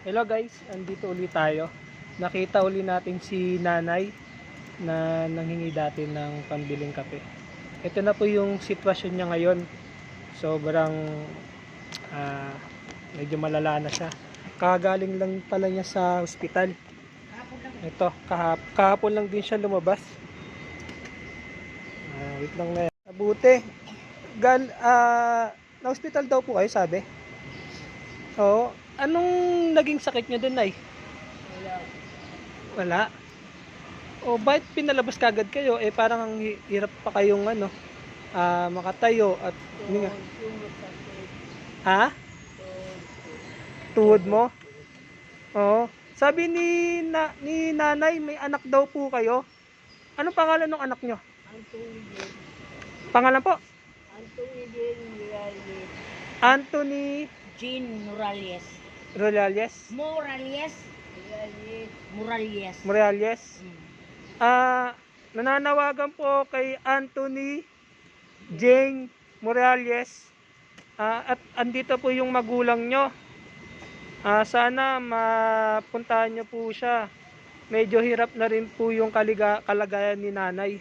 Hello guys, andito ulit tayo. Nakita uli natin si nanay na nanghingi dati ng pambiling kape. Ito na po yung sitwasyon niya ngayon. Sobrang medyo malala na siya. Kagaling lang pala niya sa ospital. Ito, kahapon lang din siya lumabas. Wait lang na yan. Mabuti. Na-hospital daw po kayo, sabi? Oo. Anong naging sakit niyo doon, Nay? Wala. O bakit pinalabas kagad kayo? Parang ang hirap pa kayong makatayo at ha? Tuhod mo? Oo. Sabi ni nanay, may anak daw po kayo. Anong pangalan ng anak nyo? Pangalan po? Anthony Jean Morales. Morales. Nananawagan po kay Anthony Jane Morales. At andito po yung magulang nyo. Sana mapuntahan nyo po siya. Medyo hirap na rin po yung kalagayan ni nanay.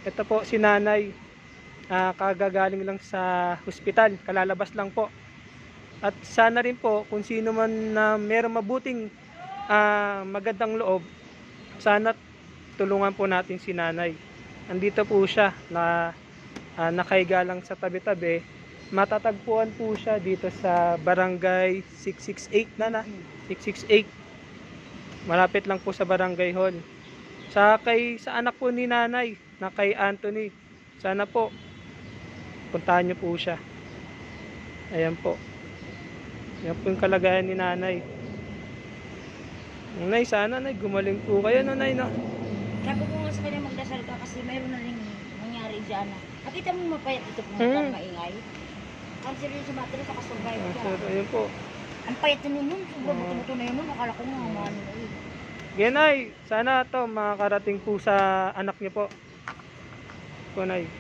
Ito po si nanay. Kagagaling lang sa hospital. Kalalabas lang po. At sana rin po kung sino man na mayroong mabuting magandang loob, sana tulungan po natin si nanay. Andito po siya na nakahiga lang sa tabi-tabi. Matatagpuan po siya dito sa barangay 668 668. Malapit lang po sa barangay hall. Sa anak po ni nanay na kay Anthony, sana po puntahan niyo po siya. Ayan po. Yan po yung kalagayan ni nanay. Nay, sana nay, gumaling po kayo no, nay, no? Sabi ko nga sa kanya magdasal ka kasi mayroon na rin nangyari dyan. Nakita mo mapayat ito kung maingay. Cancer yun sa matri, saka-survive ka. Ayun po. Ang payat na nun, sobrang buto-buto na yun, akala ko nga maano na yun. Yan nay, sana to makakarating po sa anak niyo po. Po nay.